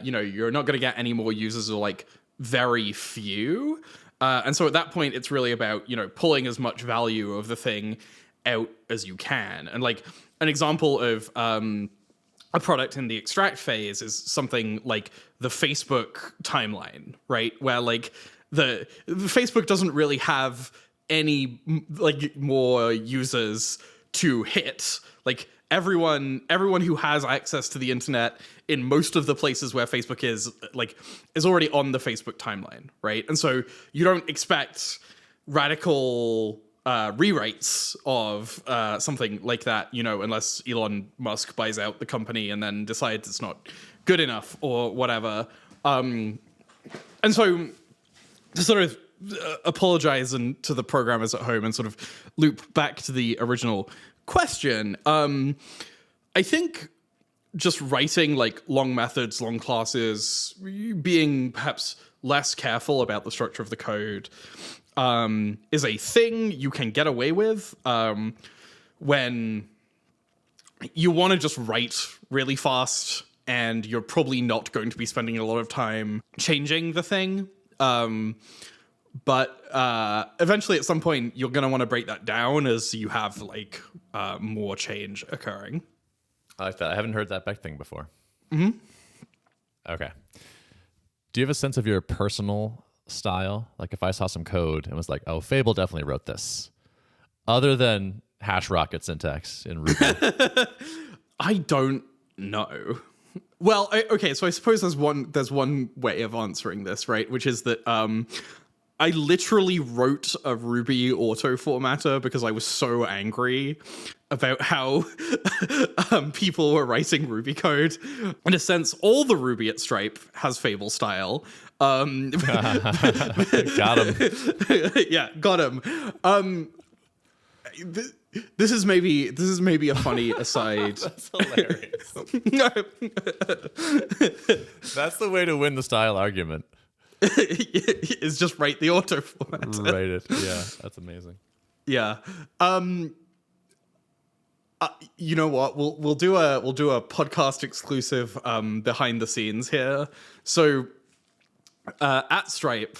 you're not going to get any more users, or like very few. And so at that point, it's really about, you know, pulling as much value of the thing out as you can. And like an example of a product in the extract phase is something like the Facebook timeline, right? Where like the Facebook doesn't really have any like more users to hit. Like everyone who has access to the internet in most of the places where Facebook is already on the Facebook timeline, right? And so you don't expect radical rewrites of something like that, you know, unless Elon Musk buys out the company and then decides it's not good enough or whatever. And so to sort of apologize to the programmers at home and sort of loop back to the original question, I think just writing like long methods, long classes, being perhaps less careful about the structure of the code is a thing you can get away with when you want to just write really fast and you're probably not going to be spending a lot of time changing the thing. But eventually at some point you're going to want to break that down as you have like more change occurring. I like that. I haven't heard that Beck thing before. Mm-hmm. Okay. Do you have a sense of your personal style? Like if I saw some code and was like, oh, Fable definitely wrote this, other than hash rocket syntax in Ruby. I don't know. Well, okay, so I suppose there's one way of answering this, right? Which is that I literally wrote a Ruby auto formatter because I was so angry about how people were writing Ruby code. In a sense, all the Ruby at Stripe has Fable style. Got him. Yeah, got him. This is maybe a funny aside. That's hilarious. That's the way to win the style argument. Is just write the auto format. Write it. Yeah, that's amazing. Yeah. You know what? We'll do a podcast exclusive behind the scenes here. So at Stripe,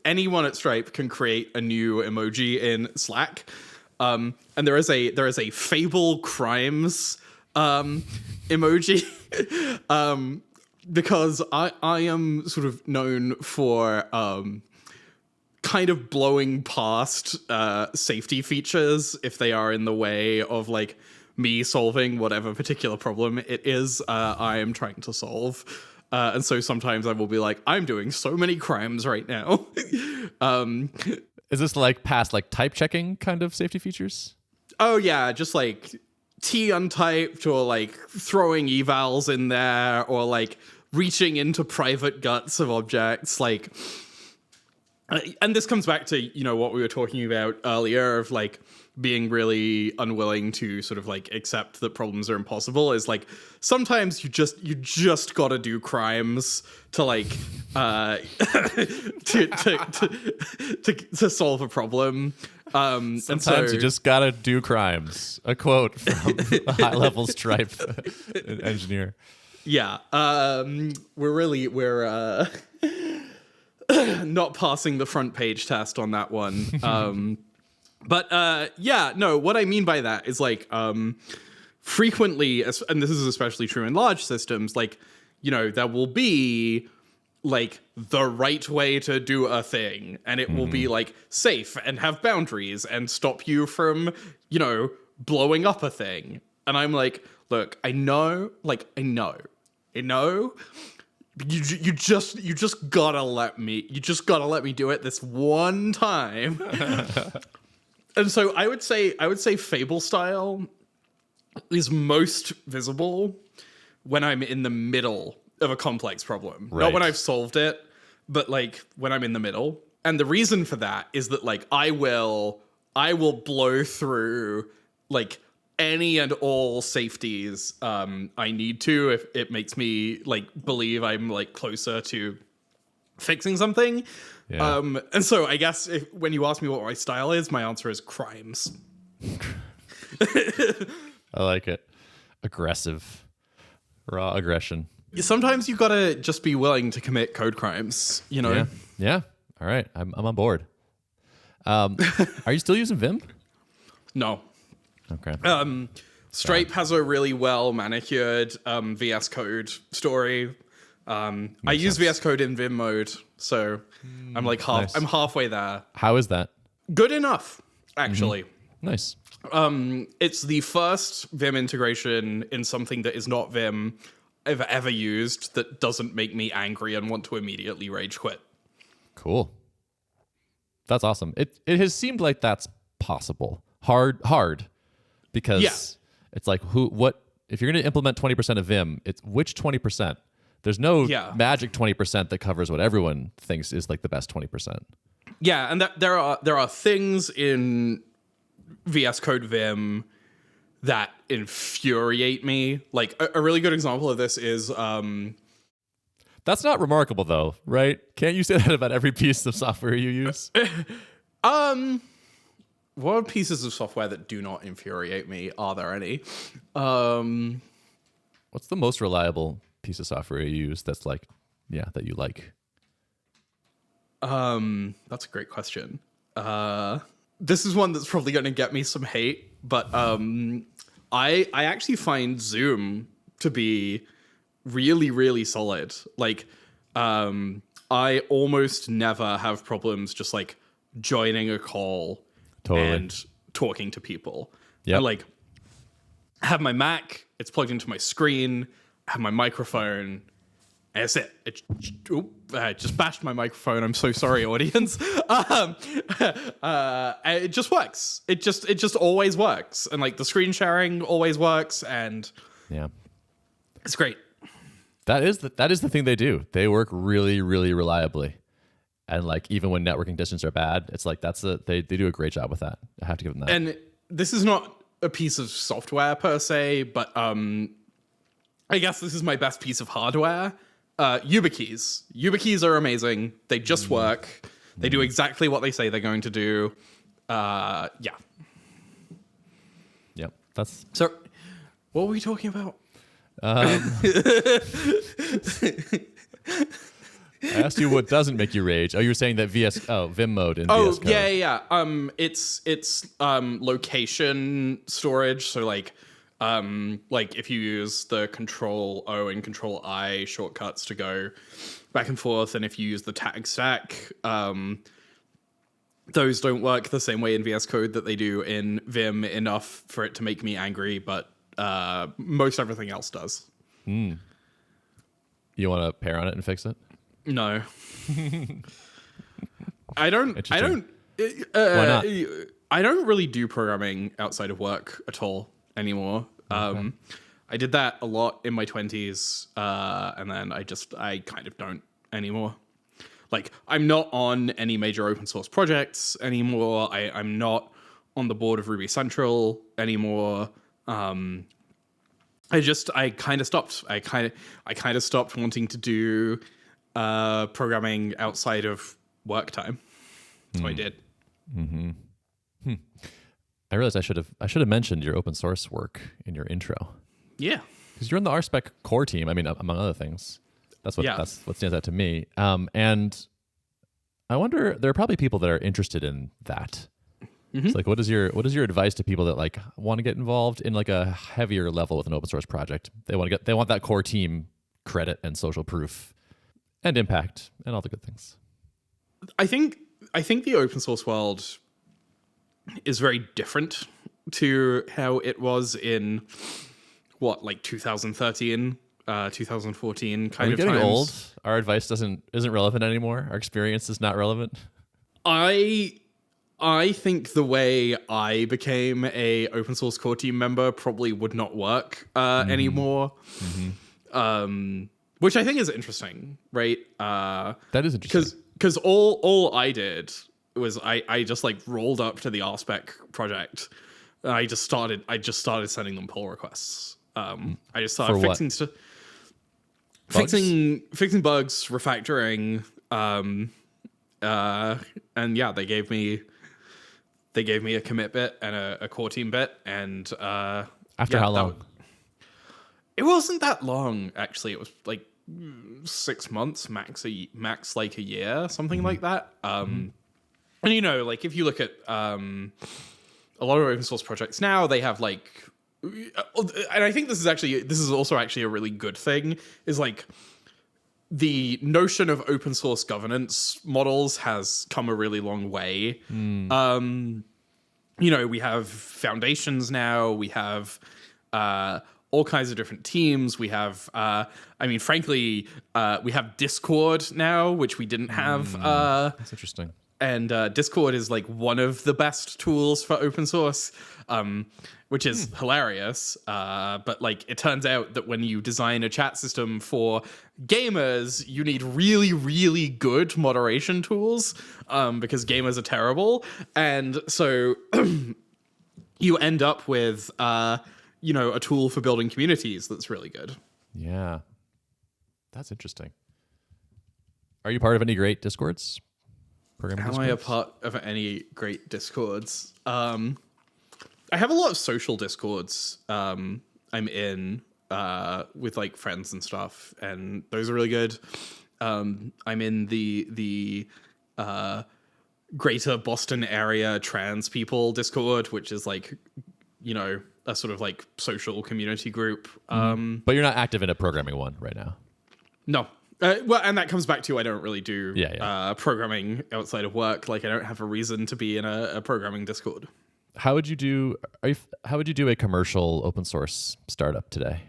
anyone at Stripe can create a new emoji in Slack, and there is a Fable crimes emoji, because I am sort of known for kind of blowing past safety features if they are in the way of like me solving whatever particular problem it is I am trying to solve. And so sometimes I will be like, I'm doing so many crimes right now. Is this like past like type checking kind of safety features? Oh yeah, just like T untyped, or like throwing evals in there, or like reaching into private guts of objects, like. And this comes back to, you know, what we were talking about earlier of like being really unwilling to sort of like accept that problems are impossible. Is like sometimes you just got to do crimes to like to solve a problem. Sometimes you just gotta do crimes. A quote from a high-level Stripe engineer. Yeah, we're not passing the front page test on that one. But yeah, no, what I mean by that is like frequently, and this is especially true in large systems, like, you know, there will be like the right way to do a thing, and it will be like safe and have boundaries and stop you from, you know, blowing up a thing. And I'm like, look, I know. You just gotta let me do it this one time. And so I would say Fable style is most visible when I'm in the middle of a complex problem. Right. Not when I've solved it, but like when I'm in the middle. And the reason for that is that like I will blow through like any and all safeties I need to if it makes me like believe I'm like closer to fixing something. Yeah. And so I guess when you ask me what my style is, my answer is crimes. I like it. Aggressive. Raw aggression. Sometimes you gotta just be willing to commit code crimes, you know? Yeah. All right. I'm on board. Are you still using Vim? No. Okay. Stripe has a really well manicured VS Code story. I use VS Code in Vim mode, so I'm like nice. I'm halfway there. How is that? Good enough, actually. Nice. It's the first Vim integration in something that is not Vim I've ever used that doesn't make me angry and want to immediately rage quit. Cool. That's awesome. It has seemed like that's possible. Hard. Because it's like what if you're going to implement 20% of Vim, it's which 20%? There's no magic 20% that covers what everyone thinks is like the best 20%. Yeah, and there are things in VS Code Vim that infuriate me. Like a really good example of this is that's not remarkable though, right? Can't you say that about every piece of software you use? What pieces of software that do not infuriate me? Are there any? What's the most reliable piece of software you use that's like, that you like? That's a great question. This is one that's probably going to get me some hate, but I actually find Zoom to be really, really solid. Like, I almost never have problems just like joining a call and talking to people. Yeah, like have my Mac, it's plugged into my screen, have my microphone, and that's it. I just bashed my microphone. I'm so sorry, audience. It just works. It just always works, and like the screen sharing always works, and it's great. That is the thing they do. They work really, really reliably. And like even when networking conditions are bad, it's like they do a great job with that. I have to give them that. And this is not a piece of software per se, but I guess this is my best piece of hardware. YubiKeys. YubiKeys are amazing. They just work. They do exactly what they say they're going to do. Yep. That's So, what were we talking about? I asked you what doesn't make you rage. Oh, you were saying that Vim mode in VS Code. Yeah. It's location storage. So like if you use the Control O and Control I shortcuts to go back and forth, and if you use the tag stack, those don't work the same way in VS Code that they do in Vim enough for it to make me angry, but most everything else does. You want to pair on it and fix it? No. I don't. Why not? I don't really do programming outside of work at all anymore. Okay. I did that a lot in my 20s, and then I kind of don't anymore. Like, I'm not on any major open source projects anymore. I'm not on the board of Ruby Central anymore. I kind of stopped. I kind of stopped wanting to do programming outside of work time. So I did. I realized I should have mentioned your open source work in your intro. Yeah. Because you're in the RSpec core team. I mean, among other things. That's what stands out to me. And I wonder, there are probably people that are interested in that. It's like, what is your advice to people that like want to get involved in like a heavier level with an open source project? They want that core team credit and social proof and impact and all the good things. I think the open source world is very different to how it was in 2013, 2014 kind of times. Are we getting old? Our advice isn't relevant anymore. Our experience is not relevant. I think the way I became a open source core team member probably would not work anymore. Which I think is interesting, right? That is interesting. Because all I did was I just like rolled up to the RSpec project. And I just started sending them pull requests. I just started fixing stuff. Fixing bugs, refactoring, and yeah, they gave me a commit bit and a core team bit, and after how long? It wasn't that long, actually. It was like 6 months, max like a year, something like that. And like if you look at a lot of open source projects now, they have like, and I think this is also actually a really good thing, is like the notion of open source governance models has come a really long way. We have foundations now, we have all kinds of different teams. We have, frankly, we have Discord now, which we didn't have. That's interesting. And Discord is like one of the best tools for open source, which is hilarious. But like, it turns out that when you design a chat system for gamers, you need really, really good moderation tools, because gamers are terrible. And so you end up with, a tool for building communities that's really good. Yeah. That's interesting. Are you part of any great Discords? Am I a part of any great Discords? I have a lot of social Discords I'm in with like friends and stuff, and those are really good. I'm in the Greater Boston area trans people Discord, which is like, a sort of like social community group. But you're not active in a programming one right now. No. Well, and that comes back to I don't really do programming outside of work. Like, I don't have a reason to be in a programming Discord. How would you do a commercial open source startup today?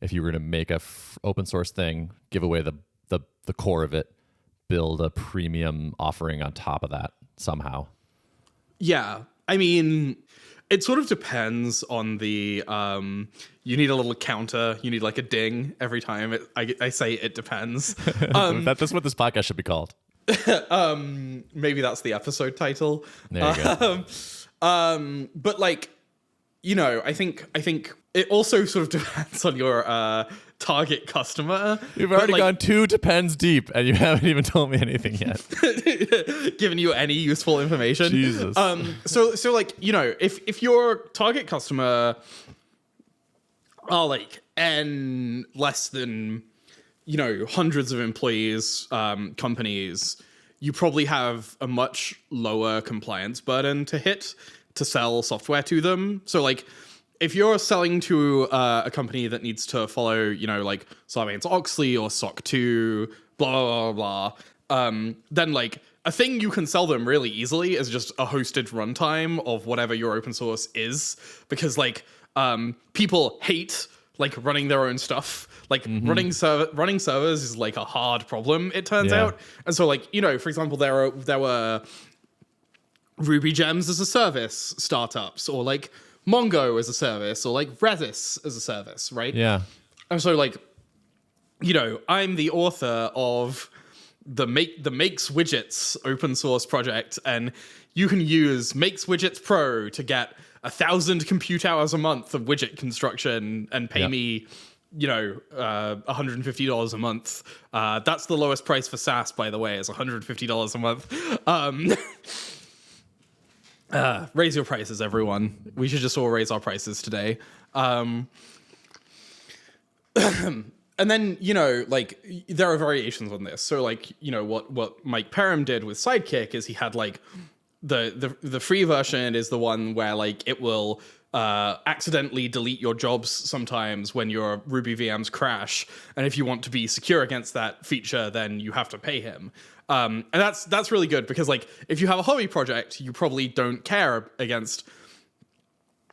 If you were to make a open source thing, give away the core of it, build a premium offering on top of that somehow. Yeah, I mean, it sort of depends on the, you need a little counter. You need like a ding every time I say it depends. That's what this podcast should be called. Maybe that's the episode title. There you go. But like, I think it also sort of depends on your target customer. You've already gone 2 depends deep, and you haven't even told me anything yet. Given you any useful information. Jesus. So like, you know, if your target customer are like n less than, you know, hundreds of employees, companies, you probably have a much lower compliance burden to hit to sell software to them. So like, if you're selling to a company that needs to follow, you know, like Sarbanes-Oxley or SOC 2, blah, blah, blah, blah, then like a thing you can sell them really easily is just a hosted runtime of whatever your open source is. Because like people hate like running their own stuff. Like running servers is like a hard problem, it turns out. And so like, you know, for example, there were Ruby Gems as a service startups, or like Mongo as a service, or like Redis as a service, right? Yeah. And so like, you know, I'm the author of the Makes Widgets open source project, and you can use Makes Widgets Pro to get 1,000 compute hours a month of widget construction and pay me, you know, $150 a month. That's the lowest price for SaaS, by the way, is $150 a month. Raise your prices, everyone. We should just all raise our prices today. And then, you know, like, there are variations on this. So, like, you know, what Mike Perham did with Sidekick is he had, like, the free version is the one where, like, it will accidentally delete your jobs sometimes when your Ruby VMs crash. And if you want to be secure against that feature, then you have to pay him. And that's really good because, like, if you have a hobby project, you probably don't care against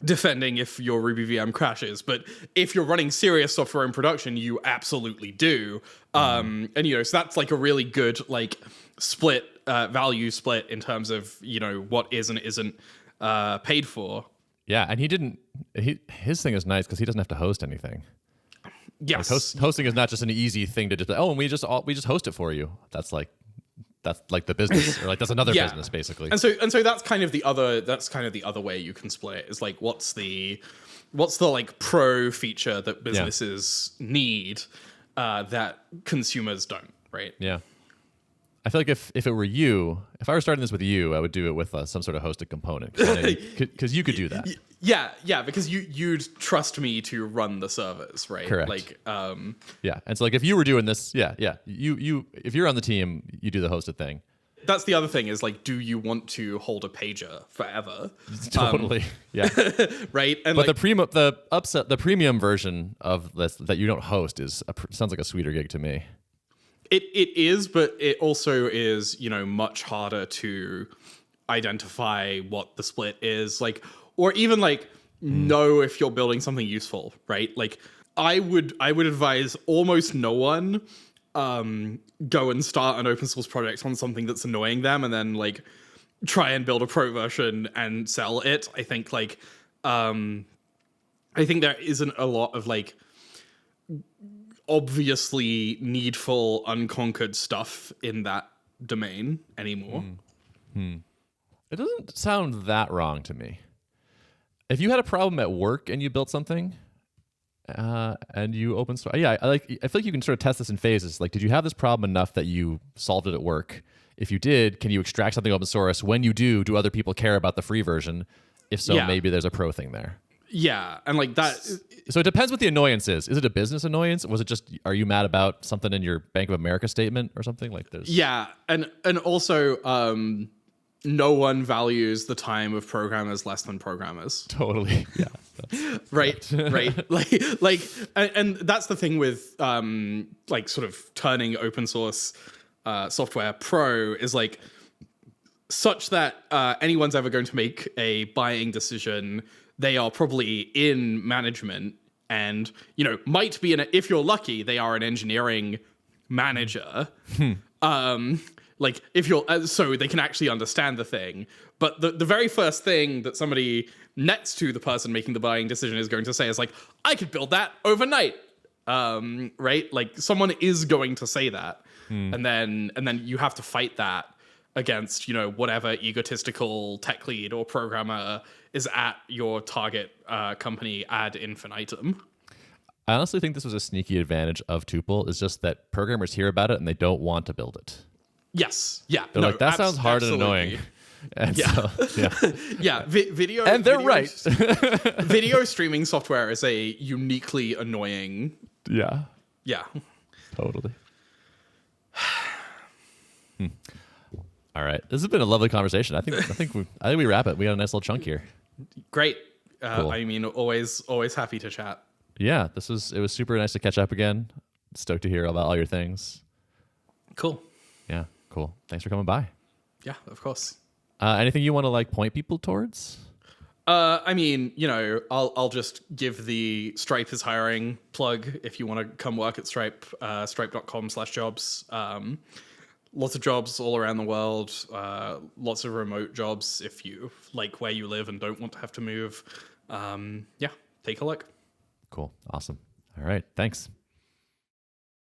defending if your Ruby VM crashes. But if you're running serious software in production, you absolutely do. And, you know, so that's like a really good, like, split, value split in terms of, you know, what is and isn't paid for. Yeah, and his thing is nice because he doesn't have to host anything. Yes. Like hosting is not just an easy thing to just, and we just host it for you. That's like the business, or like that's another business basically. And so that's kind of the other way you can split it, is like what's the like pro feature that businesses need that consumers don't, right? Yeah. I feel like if it were you, if I were starting this with you, I would do it with some sort of hosted component because you could do that. Yeah, because you'd trust me to run the servers, right? Correct. Like, yeah, and so like if you were doing this, you if you're on the team, you do the hosted thing. That's the other thing is like, do you want to hold a pager forever? Totally, yeah. Right, and but like, the premium version of this that you don't host sounds like a sweeter gig to me. It is, but it also is, you know, much harder to identify what the split is, like, or even like know if you're building something useful, right? Like, I would advise almost no one go and start an open source project on something that's annoying them and then like try and build a pro version and sell it. I think like I think there isn't a lot of like obviously needful unconquered stuff in that domain anymore. It doesn't sound that wrong to me. If you had a problem at work and you built something and you open source, I feel like you can sort of test this in phases. Like, did you have this problem enough that you solved it at work? If you did, can you extract something open source? When you do other people care about the free version? If so, maybe there's a pro thing there. Yeah, and like that. So it depends what the annoyance is. Is it a business annoyance? Was it just, are you mad about something in your Bank of America statement or something like this? Yeah, and also no one values the time of programmers less than programmers. Totally. Yeah. Right. Like, and that's the thing with like sort of turning open source software pro is like such that anyone's ever going to make a buying decision. They are probably in management and, you know, might be if you're lucky, they are an engineering manager. Like if you're, so they can actually understand the thing. But the very first thing that somebody next to the person making the buying decision is going to say is like, I could build that overnight. Right? Like someone is going to say that. And then you have to fight that against, you know, whatever egotistical tech lead or programmer is at your target company ad infinitum. I honestly think this was a sneaky advantage of Tuple. Is just that programmers hear about it and they don't want to build it. Yes. Yeah. They're like, that sounds hard and annoying. And yeah. so, yeah. Yeah. Video. And they're right. Video streaming software is a uniquely annoying. Yeah. Yeah. Totally. All right. This has been a lovely conversation. I think we wrap it. We got a nice little chunk here. Great. Cool. I mean, always happy to chat. Yeah, it was super nice to catch up again. Stoked to hear about all your things. Cool. Yeah, cool. Thanks for coming by. Yeah, of course. Anything you want to like point people towards? I mean, I'll just give the Stripe is hiring plug if you want to come work at Stripe, stripe.com/jobs. Lots of jobs all around the world, lots of remote jobs if you like where you live and don't want to have to move. Yeah, take a look. Cool. Awesome. All right. Thanks.